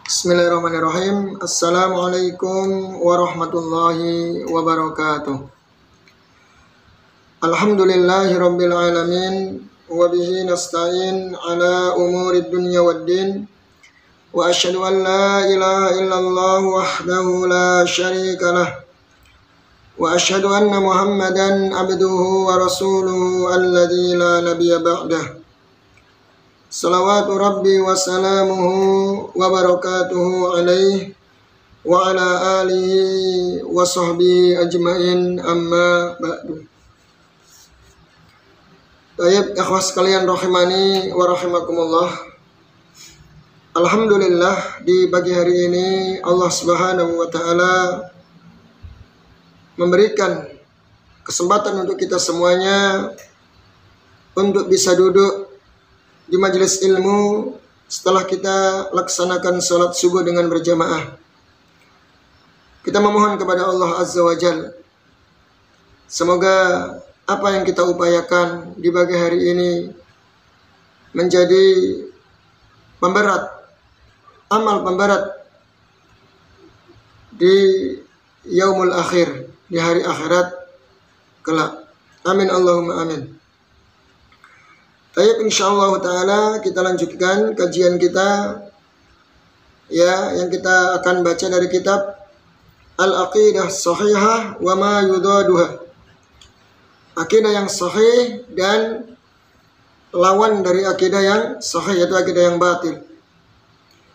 Bismillahirrahmanirrahim. Assalamualaikum warahmatullahi wabarakatuh. Alhamdulillahi rabbil alamin. Wabihi nasta'in ala umurid dunya waddin. Wa asyhadu an la ilaha illallah wahdahu la syarika lah. Wa asyhadu anna muhammadan abduhu wa rasuluhu alladzi la nabiyya ba'dah. Salawatu Rabbi wa salamuhu wa barakatuhu alaihi wa ala alihi wa sahbihi ajmain amma ba'du. Baik, ikhwas sekalian rahimani wa rahimakumullah. Alhamdulillah, di pagi hari ini Allah Subhanahu wa taala memberikan kesempatan untuk kita semuanya untuk bisa duduk di majelis ilmu setelah kita laksanakan sholat subuh dengan berjamaah. Kita memohon kepada Allah Azza wa Jalla, semoga apa yang kita upayakan di pagi hari ini menjadi pemberat, amal pemberat di yaumul akhir, di hari akhirat kelak. Amin Allahumma amin. Baik, insyaallah ta'ala kita lanjutkan kajian kita yang kita akan baca dari kitab Al-Aqidah Sahihah wa ma yudaduha. Akidah yang sahih dan lawan dari akidah yang sahih, yaitu akidah yang batil.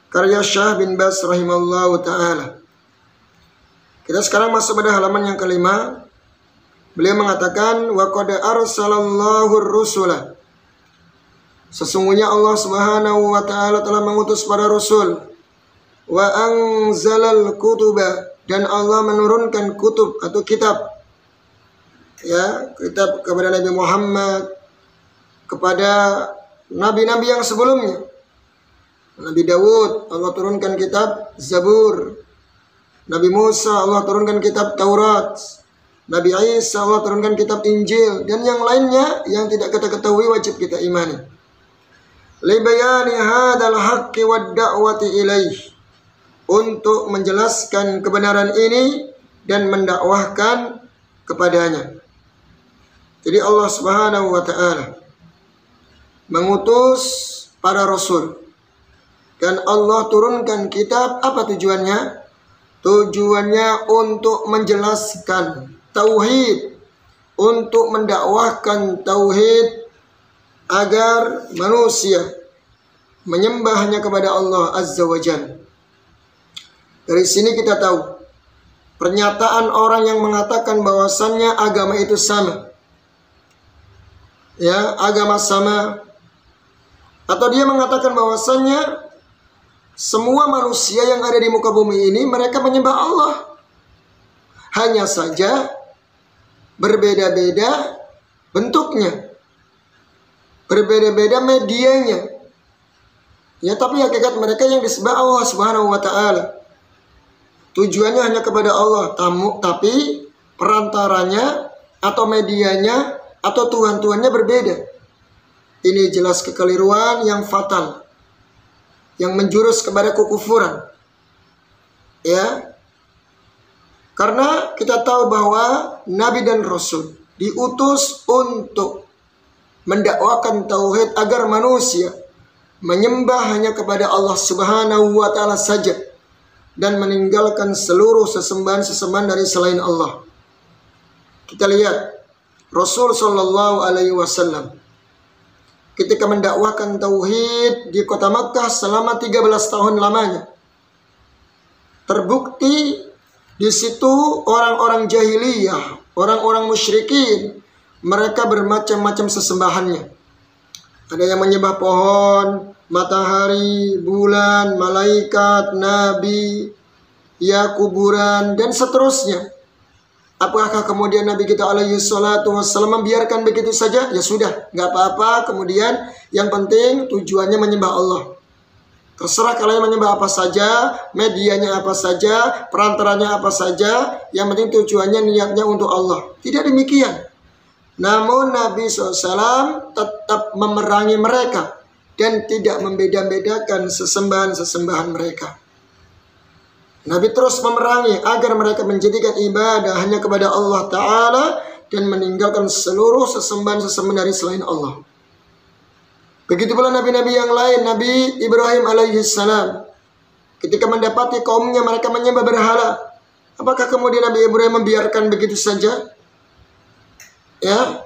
Karya Syekh bin Baz rahimallahu ta'ala. Kita sekarang masuk pada halaman yang kelima. Beliau mengatakan wa qad arsalallahu ar-rusula. Sesungguhnya Allah Subhanahu wa taala telah mengutus para rasul. Wa anzalal kutuba, dan Allah menurunkan kutub atau kitab. Kitab kepada Nabi Muhammad, kepada nabi-nabi yang sebelumnya. Nabi Dawud Allah turunkan kitab Zabur. Nabi Musa Allah turunkan kitab Taurat. Nabi Isa Allah turunkan kitab Injil, dan yang lainnya yang tidak kita ketahui wajib kita imani. Libayani hadal haqqi wad da'wati ilaih, untuk menjelaskan kebenaran ini dan mendakwahkan kepadanya. Jadi Allah Subhanahu wa taala mengutus para rasul, dan Allah turunkan kitab. Apa tujuannya? Tujuannya untuk menjelaskan tauhid, untuk mendakwahkan tauhid, agar manusia menyembah hanya kepada Allah Azza wa Jalla. Dari sini kita tahu pernyataan orang yang mengatakan bahwasannya agama itu sama, agama sama, atau dia mengatakan bahwasannya semua manusia yang ada di muka bumi ini mereka menyembah Allah, hanya saja berbeda-beda bentuknya, berbeda-beda medianya. Tapi hakikat mereka yang disembah Allah Subhanahu wa taala. Tujuannya hanya kepada Allah, tapi perantaranya atau medianya atau tuhan-tuhannya berbeda. Ini jelas kekeliruan yang fatal, yang menjurus kepada kekufuran. Karena kita tahu bahwa nabi dan rasul diutus untuk mendakwakan tauhid agar manusia menyembah hanya kepada Allah Subhanahu wa taala saja, dan meninggalkan seluruh sesembahan-sesembahan dari selain Allah. Kita lihat Rasul sallallahu alaihi wasallam ketika mendakwakan tauhid di kota Makkah selama 13 tahun lamanya. Terbukti di situ orang-orang jahiliyah, orang-orang musyrikin, mereka bermacam-macam sesembahannya. Ada yang menyembah pohon, matahari, bulan, malaikat, nabi, kuburan, dan seterusnya. Apakah kemudian Nabi kita alaihi salatu wassalam membiarkan begitu saja? Ya sudah, nggak apa-apa. Kemudian yang penting tujuannya menyembah Allah. Terserah kalian menyembah apa saja, medianya apa saja, perantaranya apa saja, yang penting tujuannya, niatnya untuk Allah. Tidak demikian. Namun Nabi SAW tetap memerangi mereka dan tidak membeda-bedakan sesembahan-sesembahan mereka. Nabi terus memerangi agar mereka menjadikan ibadah hanya kepada Allah Ta'ala dan meninggalkan seluruh sesembahan-sesembahan dari selain Allah. Begitu pula nabi-nabi yang lain. Nabi Ibrahim alaihissalam, ketika mendapati kaumnya mereka menyembah berhala, apakah kemudian Nabi Ibrahim membiarkan begitu saja? Ya.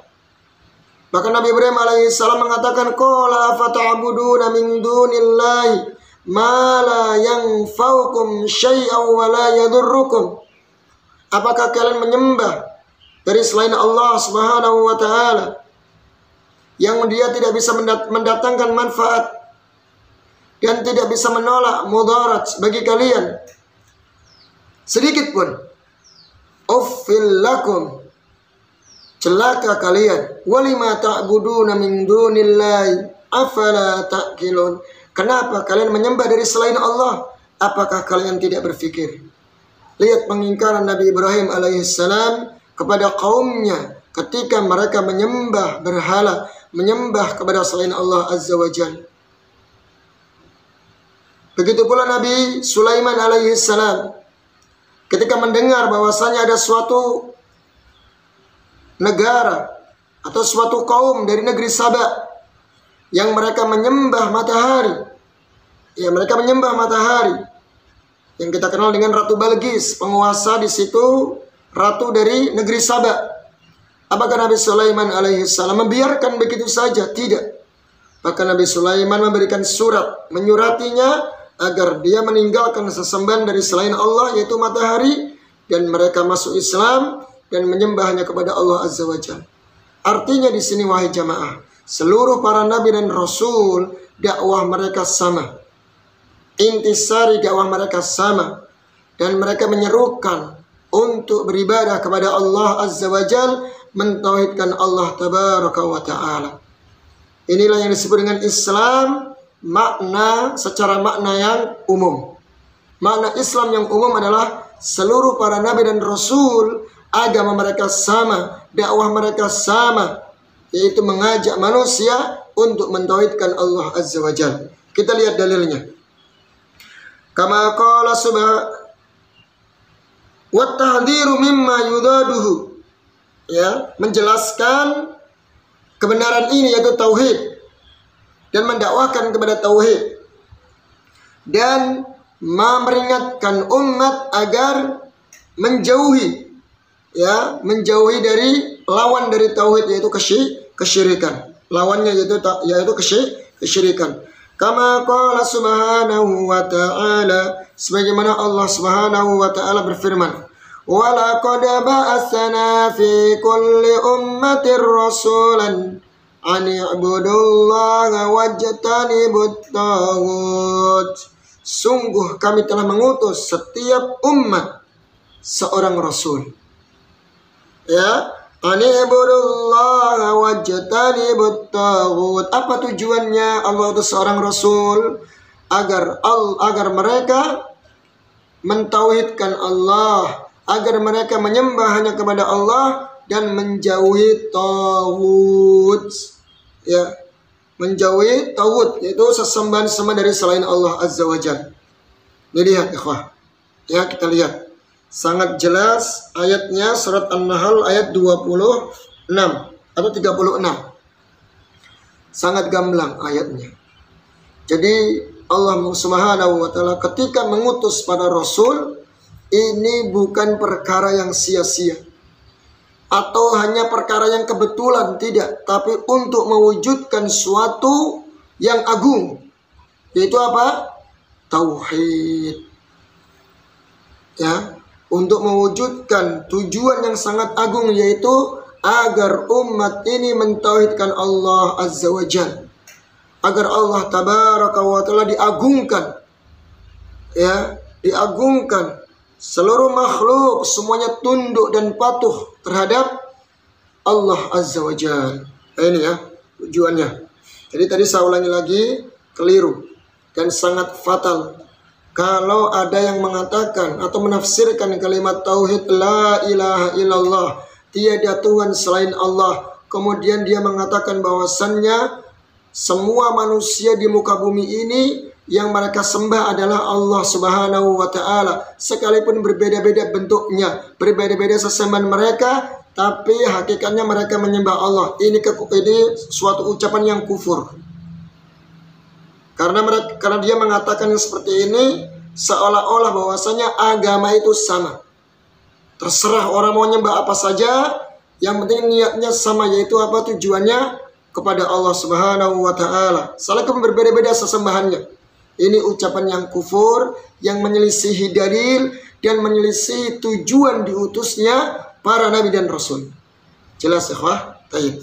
Bahkan Nabi Ibrahim alaihissalam mengatakan, qala afata'buduna min dunillahi ma la yanfa'ukum syai'an wa la yadurrukum. Apakah kalian menyembah dari selain Allah Subhanahu wa taala yang dia tidak bisa mendatangkan manfaat dan tidak bisa menolak mudarat bagi kalian sedikit pun? Uffil lakum, celaka kalian. Walima ta'buduna min dunillahi afala ta'qilun. Kenapa kalian menyembah dari selain Allah? Apakah kalian tidak berfikir? Lihat pengingkaran Nabi Ibrahim alaihissalam kepada kaumnya ketika mereka menyembah berhala, menyembah kepada selain Allah Azza wa Jalla. Begitu pula Nabi Sulaiman alaihissalam ketika mendengar bahwasanya ada suatu negara atau suatu kaum dari negeri Saba yang mereka menyembah matahari. Ya, mereka menyembah matahari yang kita kenal dengan Ratu Balqis, penguasa di situ, ratu dari negeri Saba. Apakah Nabi Sulaiman alaihissalam membiarkan begitu saja? Tidak. Bahkan Nabi Sulaiman memberikan surat, menyuratinya agar dia meninggalkan sesembahan dari selain Allah, yaitu matahari, dan mereka masuk Islam dan menyembahnya kepada Allah Azza wa Jalla. Artinya di sini wahai jamaah, seluruh para nabi dan rasul dakwah mereka sama. Intisari dakwah mereka sama, dan mereka menyerukan untuk beribadah kepada Allah Azza wa Jalla, mentauhidkan Allah Tabaraka wa Ta'ala. Inilah yang disebut dengan Islam, makna secara makna yang umum. Makna Islam yang umum adalah seluruh para nabi dan rasul agama mereka sama, dakwah mereka sama, yaitu mengajak manusia untuk mentauhidkan Allah Azza wa Jalla. Kita lihat dalilnya. Kama qala subhanahu wa tahdhiru mimma yudaduhu. Ya, menjelaskan kebenaran ini yaitu tauhid dan mendakwahkan kepada tauhid dan memperingatkan umat agar menjauhi dari lawan dari tauhid yaitu kesyirikan. Lawannya yaitu kesyirikan. Kama qala subhanahu wa ta'ala, sebagaimana Allah Subhanahu wa ta'ala berfirman, wa laqad ba'atsana fi kulli ummatin rasulan an i'budullaha wajtanibut taghut. Sungguh kami telah mengutus setiap umat seorang rasul. Ya, ani'budullaha wajtanibut taghut. Apa tujuannya Allah itu seorang rasul? Agar mereka mentauhidkan Allah, agar mereka menyembah hanya kepada Allah dan menjauhi taghut. Ya, menjauhi taghut yaitu sesembahan-sesembahan dari selain Allah Azza wa Jalla. Ini lihat ikhwah. Ya, kita lihat. Sangat jelas ayatnya, surat An-Nahl ayat 26 atau 36. Sangat gamblang ayatnya. Jadi Allah Subhanahu wa ta'ala ketika mengutus para rasul, ini bukan perkara yang sia-sia atau hanya perkara yang kebetulan, tidak, tapi untuk mewujudkan suatu yang agung, yaitu apa? Tauhid. Ya, untuk mewujudkan tujuan yang sangat agung, yaitu agar umat ini mentauhidkan Allah Azza wa Jalla, agar Allah Tabaraka wa Ta'ala diagungkan, ya, diagungkan. Seluruh makhluk semuanya tunduk dan patuh terhadap Allah Azza wa Jalla. Ini ya tujuannya. Jadi tadi saya ulangi lagi, keliru dan sangat fatal kalau ada yang mengatakan atau menafsirkan kalimat tauhid la ilaha illallah, tiada Tuhan selain Allah, kemudian dia mengatakan bahwasannya semua manusia di muka bumi ini yang mereka sembah adalah Allah Subhanahu wa Ta'ala, sekalipun berbeda-beda bentuknya, berbeda-beda sesembahan mereka, tapi hakikatnya mereka menyembah Allah. Ini suatu ucapan yang kufur. Karena dia mengatakan seperti ini, seolah-olah bahwasanya agama itu sama. Terserah orang mau nyembah apa saja, yang penting niatnya sama, yaitu apa tujuannya kepada Allah Subhanahu wa Ta'ala. Sekalipun berbeda-beda sesembahannya. Ini ucapan yang kufur, yang menyelisihi dalil dan menyelisihi tujuan diutusnya para nabi dan rasul. Jelas ya, Taib.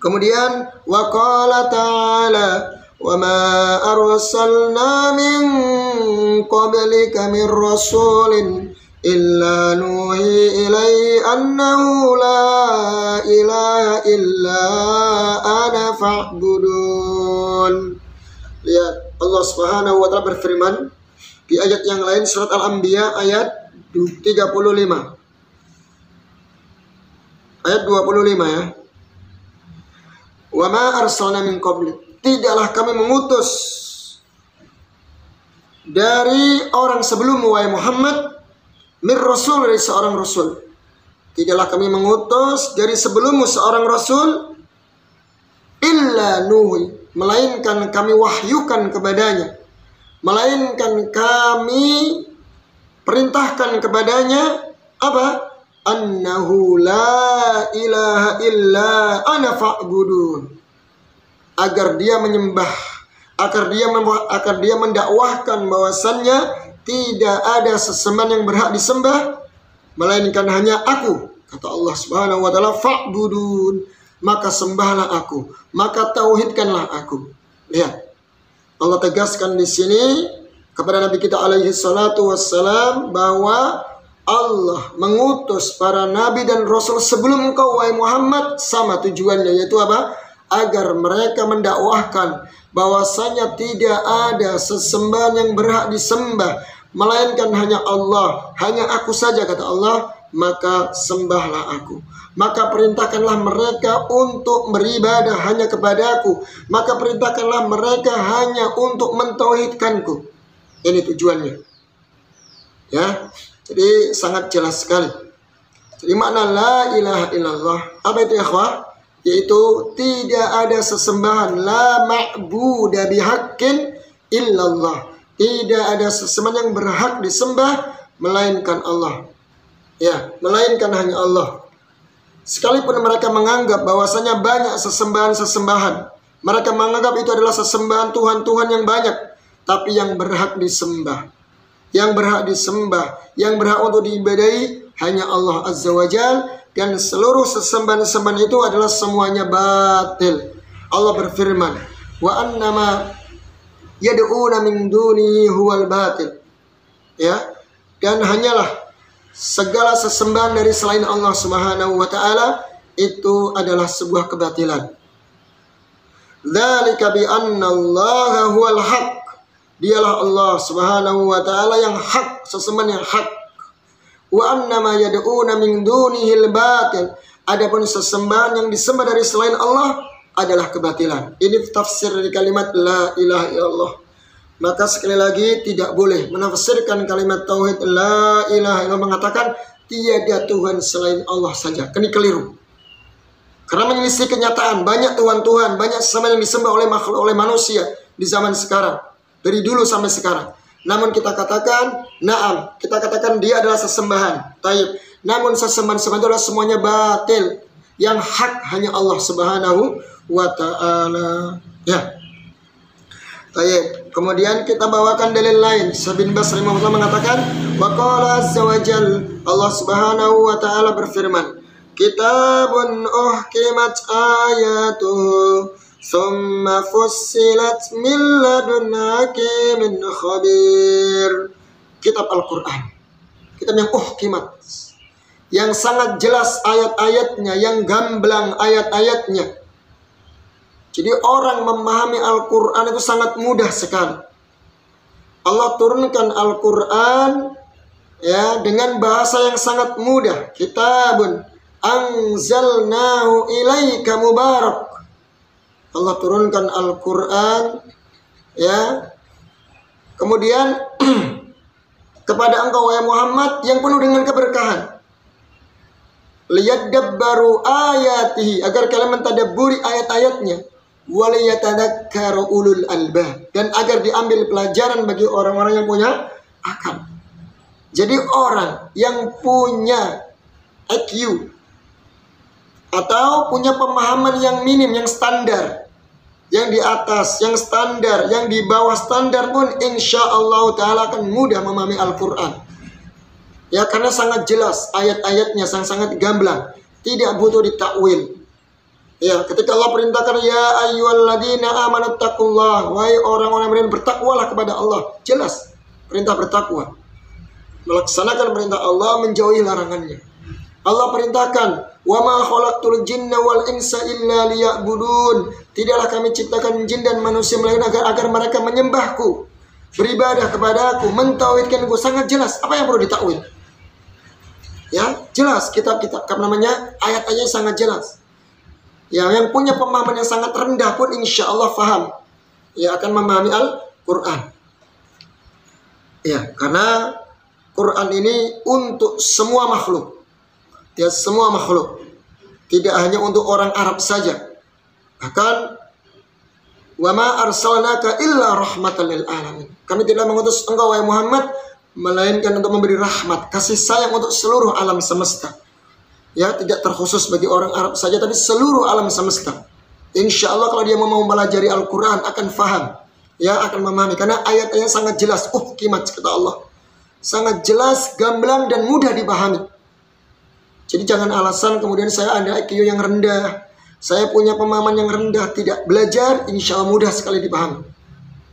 Kemudian wa qala ta'ala wa ma arsalna min qablika min rasulin illa nuhi ilaihi annahu la ilaha illa ana fa'budun. Lihat, Allah Subhanahu wa Ta'ala berfirman di ayat yang lain, surat Al-Anbiya ayat 35. Ayat 25 ya. Wa ma arsalna min qablik, tidaklah kami mengutus dari orang sebelum wahai Muhammad min rasul, dari seorang rasul. Tidaklah kami mengutus dari sebelummu seorang rasul illa nuhi, melainkan kami wahyukan kepadanya, melainkan kami perintahkan kepadanya apa? Annahu la ilaha illa ana fa'budun, agar dia menyembah, agar dia mendakwahkan bahwasannya tidak ada sesembahan yang berhak disembah melainkan hanya aku, kata Allah Subhanahu wa Ta'ala, fa'budun, maka sembahlah aku, maka tauhidkanlah aku. Lihat, Allah tegaskan di sini kepada Nabi kita alaihi salatu wassalam bahwa Allah mengutus para nabi dan rasul sebelum engkau wahai Muhammad, sama tujuannya, yaitu apa? Agar mereka mendakwahkan bahwasanya tidak ada sesembahan yang berhak disembah melainkan hanya Allah, hanya aku saja, kata Allah, maka sembahlah aku. Maka perintahkanlah mereka untuk beribadah hanya kepadaku, maka perintahkanlah mereka hanya untuk mentauhidkanku. Ini tujuannya. Ya, jadi sangat jelas sekali. Jadi makna la ilaha illallah, apa itu ya ikhwah? Yaitu tidak ada sesembahan, la ma'buda bihaqqin illallah, tidak ada sesembahan yang berhak disembah melainkan Allah. Ya, melainkan hanya Allah. Sekalipun mereka menganggap bahwasanya banyak sesembahan-sesembahan, mereka menganggap itu adalah sesembahan Tuhan-Tuhan yang banyak, tapi yang berhak disembah, yang berhak untuk diibadahi hanya Allah Azza wa Jal, dan seluruh sesembahan-sesembahan itu adalah semuanya batil. Allah berfirman, wa annama yad'una min dunihi huwal batil. Ya, dan hanyalah segala sesembahan dari selain Allah Subhanahu wa Ta'ala itu adalah sebuah kebatilan. Dzalika bi anna Allah huwal haq, dialah Allah Subhanahu wa Ta'ala yang hak, sesembahan yang hak. Wa annama yad'una min dunihil batil, adapun sesembahan yang disembah dari selain Allah adalah kebatilan. Ini tafsir dari kalimat la ilaha illallah. Maka sekali lagi tidak boleh menafsirkan kalimat tauhid la ilaha illallah mengatakan tiada Tuhan selain Allah saja. Ini keliru. Karena menyelisih kenyataan, banyak Tuhan-Tuhan, banyak sesembahan yang disembah oleh makhluk, oleh manusia di zaman sekarang, dari dulu sampai sekarang. Namun kita katakan, na'am, kita katakan dia adalah sesembahan. Taib. Namun sesembahan-sesembahan itu adalah semuanya batil. Yang hak hanya Allah Subhanahu wa Ta'ala. Ya. Taib. Kemudian kita bawakan dalil lain. Bin Bas rahimahullah mengatakan, wa qala azza wa jal, Allah Subhanahu wa Ta'ala berfirman, kitabun uhkimat ayatuhu summa fussilat min ladun hakimin khabir. Kitab Al-Quran, kitab yang uhkimat, yang sangat jelas ayat-ayatnya, yang gamblang ayat-ayatnya. Jadi orang memahami Al-Quran itu sangat mudah sekali. Allah turunkan Al-Quran ya dengan bahasa yang sangat mudah. Kitabun anzalnahu ilaika mubarak. Allah turunkan Al-Quran Ya. Kemudian kepada engkau wahai Muhammad yang penuh dengan keberkahan. Liyadabbaru ayatihi, agar kalian mentadabburi ayat-ayatnya. Waliyatadakkaru ulul albab, dan agar diambil pelajaran bagi orang-orang yang punya akal. Jadi orang yang punya IQ atau punya pemahaman yang minim, yang standar, yang di atas, yang standar, yang di bawah standar pun insya Allah ta'ala akan mudah memahami Al-Quran. Ya, karena sangat jelas ayat-ayatnya, sangat gamblang, tidak butuh ditakwil. Ya, ketika Allah perintahkan ya ayyuhalladzina amanu taqullah, wahai orang-orang yang bertakwalah kepada Allah, jelas perintah bertakwa. Melaksanakan perintah Allah, menjauhi larangannya. Allah perintahkan wa ma khalaqtul jinna wal insa illa liya'budun, tidaklah kami ciptakan jin dan manusia melainkan agar mereka menyembahku, beribadah kepadaku, mentauhidkanku. Sangat jelas, apa yang perlu ditakwil? Ya, jelas kitab-kitab namanya, ayat-ayatnya sangat jelas. Ya, yang punya pemahaman yang sangat rendah pun insya Allah faham, ya, akan memahami Al-Quran. Ya, karena Quran ini untuk semua makhluk. Ya, semua makhluk, tidak hanya untuk orang Arab saja. Bahkan wa ma arsalnaka illa rahmatan lil alamin, kami tidak mengutus engkau wahai Muhammad melainkan untuk memberi rahmat, kasih sayang untuk seluruh alam semesta. Ya, tidak terkhusus bagi orang Arab saja, tapi seluruh alam semesta. Insya Allah kalau dia mau mempelajari Al-Quran akan faham, ya, akan memahami, karena ayat-ayatnya sangat jelas. Kimat kata Allah, sangat jelas, gamblang dan mudah dipahami. Jadi jangan alasan kemudian saya ada IQ yang rendah, saya punya pemahaman yang rendah, tidak belajar, insya Allah mudah sekali dipahami.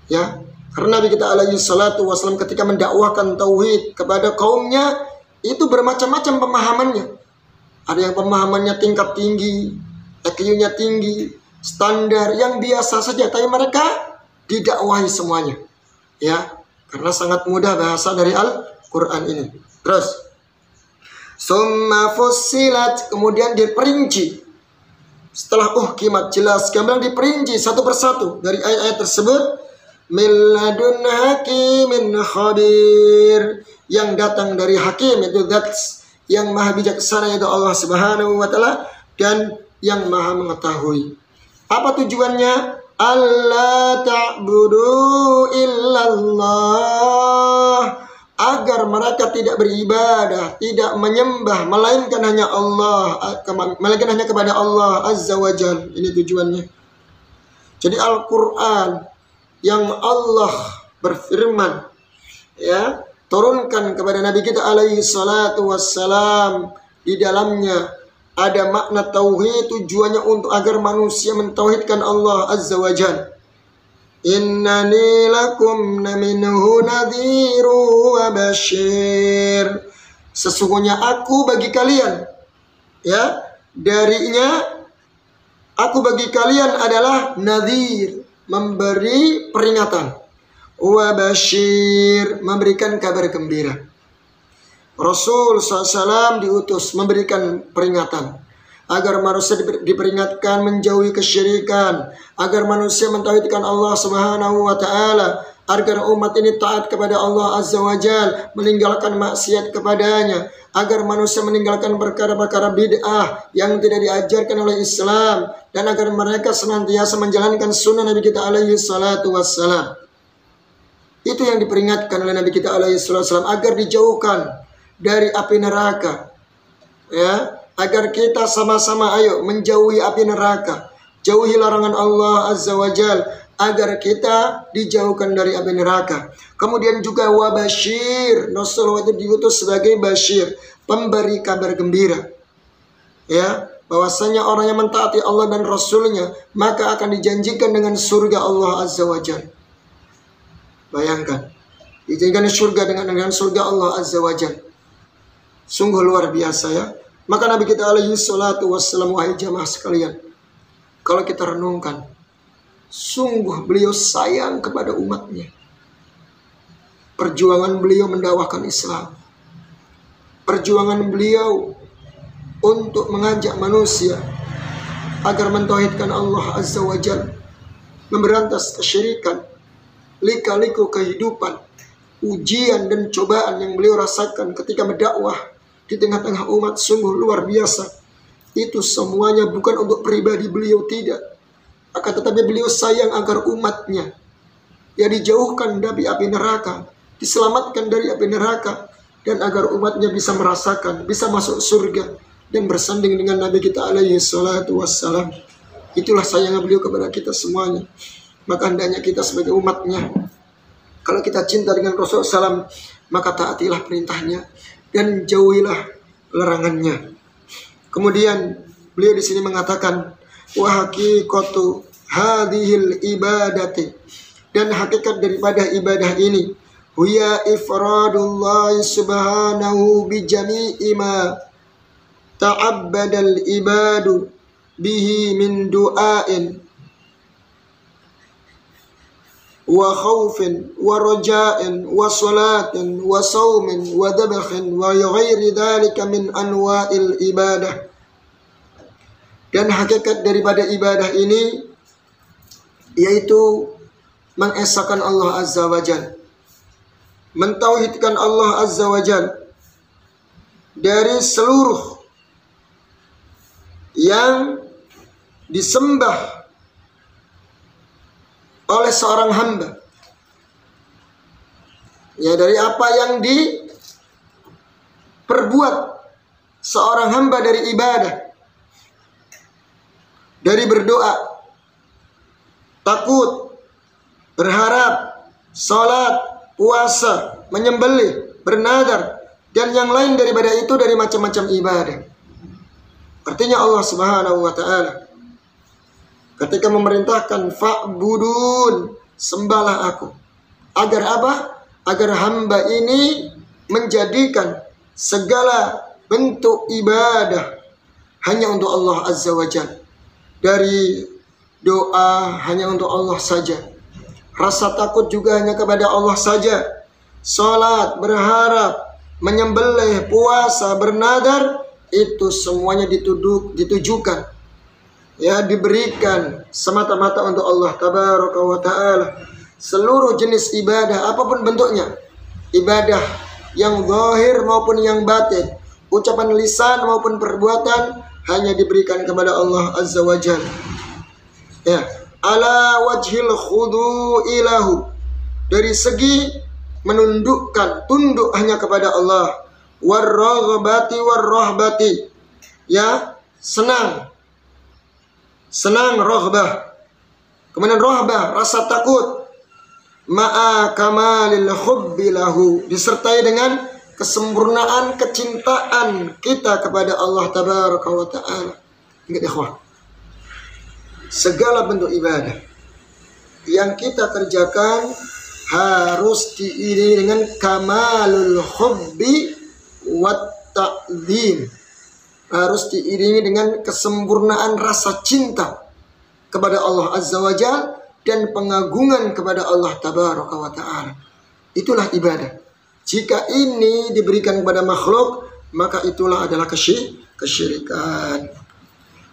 Ya, karena Nabi kita alaihi salatu wassalam ketika mendakwahkan tauhid kepada kaumnya itu bermacam-macam pemahamannya. Ada yang pemahamannya tingkat tinggi, IQ-nya tinggi, standar yang biasa saja, tapi mereka didakwahi semuanya. Ya, karena sangat mudah bahasa dari Al-Quran ini. Terus summa fussilat, kemudian diperinci. Setelah kimat jelas gamblang, diperinci satu persatu dari ayat-ayat tersebut. Min ladun hakimin khabir, yang datang dari hakim, itu zat yang maha bijaksana, yaitu Allah subhanahu wa ta'ala, dan yang maha mengetahui. Apa tujuannya? Alla ta'budu illallah, agar mereka tidak beribadah, tidak menyembah melainkan hanya Allah, melainkan hanya kepada Allah azza wa jalla. Ini tujuannya. Jadi Al-Quran yang Allah berfirman, ya, turunkan kepada Nabi kita alaihi salatu wassalam, di dalamnya ada makna tauhid, tujuannya untuk agar manusia mentauhidkan Allah azza wa jalla. Innani lakum minhu nadhiru wa basyir, sesungguhnya aku bagi kalian, ya, darinya aku bagi kalian adalah nadhir, memberi peringatan, wa basyir, memberikan kabar gembira. Rasul SAW diutus memberikan peringatan agar manusia diperingatkan menjauhi kesyirikan, agar manusia mentauhidkan Allah subhanahu wa ta'ala, agar umat ini taat kepada Allah azza wa jal, meninggalkan maksiat kepadanya, agar manusia meninggalkan perkara-perkara bid'ah yang tidak diajarkan oleh Islam, dan agar mereka senantiasa menjalankan sunnah Nabi kita alaihi salatu wassalam. Itu yang diperingatkan oleh Nabi kita alaihi salatu wassalam, agar dijauhkan dari api neraka, ya, agar kita sama-sama ayo menjauhi api neraka, jauhi larangan Allah azza wa jal, agar kita dijauhkan dari api neraka. Kemudian juga wabasyir, Rasulullah itu diutus sebagai basyir, pemberi kabar gembira, ya, bahwasanya orang yang mentaati Allah dan Rasulnya maka akan dijanjikan dengan surga Allah azza wa jal. Bayangkan, dijanjikan surga dengan surga Allah azza wa jal. Sungguh luar biasa, ya. Maka Nabi kita alaihi salatu wassalam, wahai jamaah sekalian, kalau kita renungkan, sungguh beliau sayang kepada umatnya. Perjuangan beliau mendakwahkan Islam, perjuangan beliau untuk mengajak manusia agar mentauhidkan Allah azza wa jalla, memberantas kesyirikan, lika-liku kehidupan, ujian dan cobaan yang beliau rasakan ketika berdakwah di tengah-tengah umat sungguh luar biasa. Itu semuanya bukan untuk pribadi beliau, tidak. Akan tetapi beliau sayang agar umatnya ya dijauhkan dari api neraka, diselamatkan dari api neraka, dan agar umatnya bisa merasakan, bisa masuk surga dan bersanding dengan Nabi kita alaihi salatu wassalam. Itulah sayangnya beliau kepada kita semuanya. Maka hendaknya kita sebagai umatnya, kalau kita cinta dengan Rasulullah SAW, maka taatilah perintahnya dan jauhilah larangannya. Kemudian beliau di sini mengatakan wa haqiqatu hadhil ibadati, dan hakikat daripada ibadah ini huya ifradullah subhanahu bi jami'i ma ta'abbadal ibadu bihi min du'ain wa khawfin wa raja'in wa salatin wa sawmin wa dabakhin wa ghairi dhalika min anwa'il ibadah. Dan hakikat daripada ibadah ini yaitu mengesahkan Allah Azza wa Jalla, mentauhidkan Allah Azza wa Jalla dari seluruh yang disembah oleh seorang hamba, ya, dari apa yang diperbuat seorang hamba dari ibadah, dari berdoa, takut, berharap, salat, puasa, menyembelih, bernadar, dan yang lain daripada itu dari macam-macam ibadah. Artinya Allah Subhanahu wa ta'ala ketika memerintahkan fa'budun, sembahlah aku. Agar apa? Agar hamba ini menjadikan segala bentuk ibadah hanya untuk Allah Azza wa Jalla. Dari doa hanya untuk Allah saja, rasa takut juga hanya kepada Allah saja, salat, berharap, menyembelih, puasa, bernadar, itu semuanya ditujukan, ya, diberikan semata-mata untuk Allah Tabaraka wa ta'ala. Seluruh jenis ibadah apapun bentuknya, ibadah yang zahir maupun yang batin, ucapan lisan maupun perbuatan, hanya diberikan kepada Allah Azza wa Jalla, ya, ala wajhil khudu'ilahu, dari segi menundukkan, tunduk hanya kepada Allah, warraghbati warrahbati, ya, senang raghbah, kemudian rahbah, rasa takut, ma'a kamalil hubbi lahu, disertai dengan kesempurnaan kecintaan kita kepada Allah Tabaraka wa ta'ala. Ingat ikhwah, segala bentuk ibadah yang kita kerjakan harus diiringi dengan kamalul hubbi wat ta'zim, harus diiringi dengan kesempurnaan rasa cinta kepada Allah Azza wa Jalla dan pengagungan kepada Allah Tabaraka wa ta'ala. Itulah ibadah. Jika ini diberikan kepada makhluk, maka itulah adalah kesyirikan.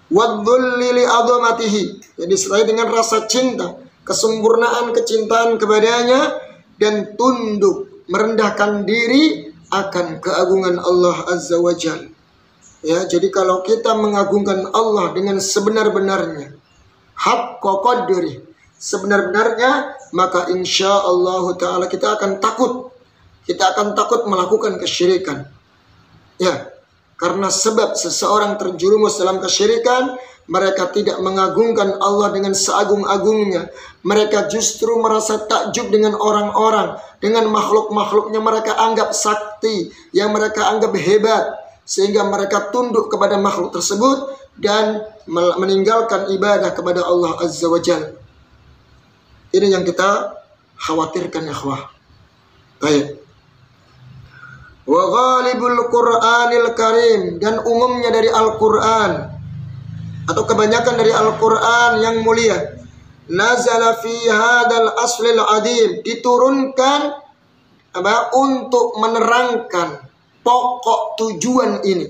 Wadzulli li azamatihi, jadi disertai dengan rasa cinta, kesempurnaan kecintaan kepadanya, dan tunduk, merendahkan diri akan keagungan Allah Azza wa Jalla. Ya, jadi kalau kita mengagungkan Allah dengan sebenar-benarnya, haqqa qadri, sebenar-benarnya, maka insya Allah ta'ala kita akan takut. Kita akan takut melakukan kesyirikan. Ya, karena sebab seseorang terjerumus dalam kesyirikan, mereka tidak mengagungkan Allah dengan seagung-agungnya. Mereka justru merasa takjub dengan orang-orang, dengan makhluk-makhluknya mereka anggap sakti, yang mereka anggap hebat, sehingga mereka tunduk kepada makhluk tersebut dan meninggalkan ibadah kepada Allah Azza wa Jalla. Ini yang kita khawatirkan, ya ikhwah. Baik. Wa ghalibul Qur'anil Karim, dan umumnya dari Al-Qur'an atau kebanyakan dari Al-Qur'an yang mulia, nazala fi hadzal aslil adim, diturunkan untuk menerangkan pokok tujuan ini.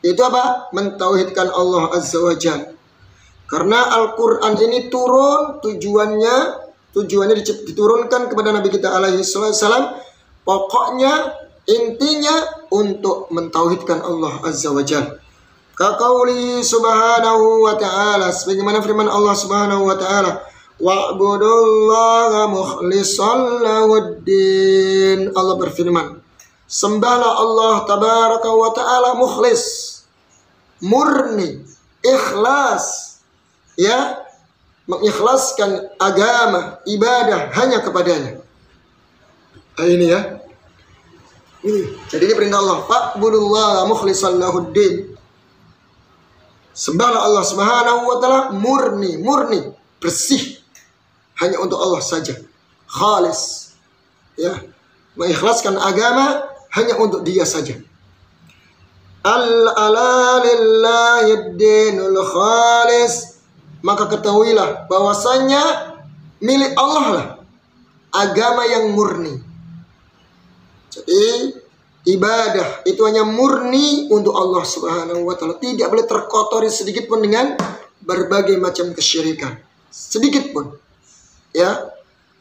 Itu apa? Mentauhidkan Allah Azza wa Jalla. Karena Al-Qur'an ini turun tujuannya tujuannya diturunkan kepada Nabi kita alaihi salam. Pokoknya intinya untuk mentauhidkan Allah azza wa jalla. Kaqauli subhanahu wa ta'ala, sebagaimana firman Allah subhanahu wa ta'ala, wa'budullaha mukhlishan lahuddin. Allah berfirman, sembahlah Allah tabaraka wa ta'ala mukhlis, murni, ikhlas, ya, mengikhlaskan agama, ibadah hanya kepadanya. Ini ya. Jadi ini perintah Allah, fa'budullaha mukhlishan lahuddin. Sembahlah Allah subhanahu wa ta'ala murni, bersih, hanya untuk Allah saja, khalis, ya, mengikhlaskan agama hanya untuk Dia saja. Ala lillahi dinul khalis, maka ketahuilah bahwasanya milik Allah lah agama yang murni. Jadi ibadah itu hanya murni untuk Allah subhanahu wa ta'ala, tidak boleh terkotori sedikit pun dengan berbagai macam kesyirikan, sedikit pun, ya,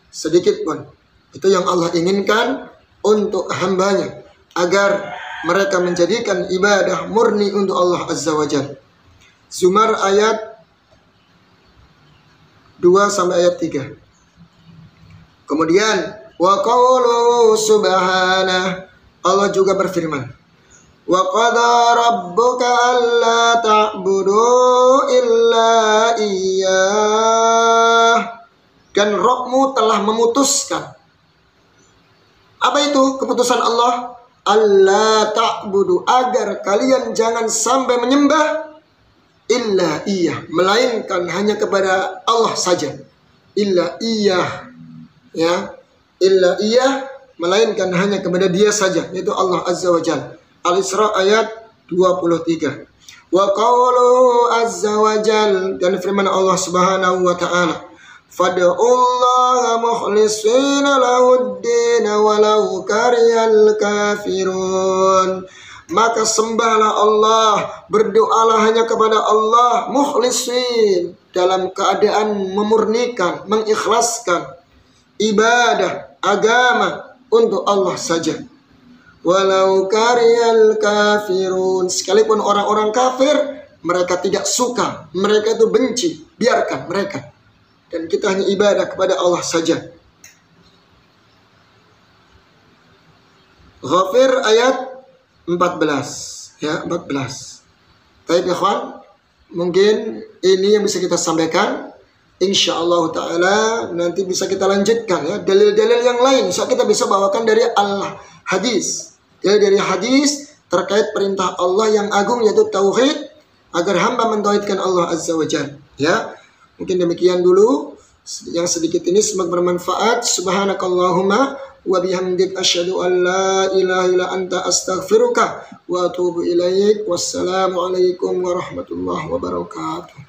sedikit pun. Itu yang Allah inginkan untuk hambanya, agar mereka menjadikan ibadah murni untuk Allah azza wa jalla. Zumar ayat 2 sampai ayat 3. Kemudian wa qawlu subhanah, Allah juga berfirman, wa qada rabbuka alla ta'budu illa iyyah, dan Rabbmu telah memutuskan. Apa itu keputusan Allah? Alla ta'budu, agar kalian jangan sampai menyembah illa iyyah, melainkan hanya kepada Allah saja. Illa iyyah, ya, illa iyyah, melainkan hanya kepada Dia saja, yaitu Allah azza wa jalla. Al-Isra ayat 23. Wa qawlu azza wa jalla, dan firman Allah subhanahu wa ta'ala, fad'ullaha mukhlishina lahuddin walau karihal kafirun. Maka sembahlah Allah, berdoalah hanya kepada Allah, mukhlisin, dalam keadaan memurnikan, mengikhlaskan ibadah, agama untuk Allah saja. Walau karihal kafirun, sekalipun orang-orang kafir mereka tidak suka, mereka itu benci, biarkan mereka. Dan kita hanya ibadah kepada Allah saja. Ghafir ayat 14, ya, 14. Baik ikhwan, mungkin ini yang bisa kita sampaikan. InsyaAllah ta'ala nanti bisa kita lanjutkan, ya, dalil-dalil yang lain. So, kita bisa bawakan dari al-hadis, dari hadis terkait perintah Allah yang agung, yaitu tauhid, agar hamba mentauhidkan Allah azza wa jalla, ya. Mungkin demikian dulu yang sedikit ini, semoga bermanfaat. Subhanakallahumma wa bihamdik asyhadu an la ilaha illa anta astaghfiruka wa atubu ilaik. Wassalamualaikum warahmatullahi wabarakatuh.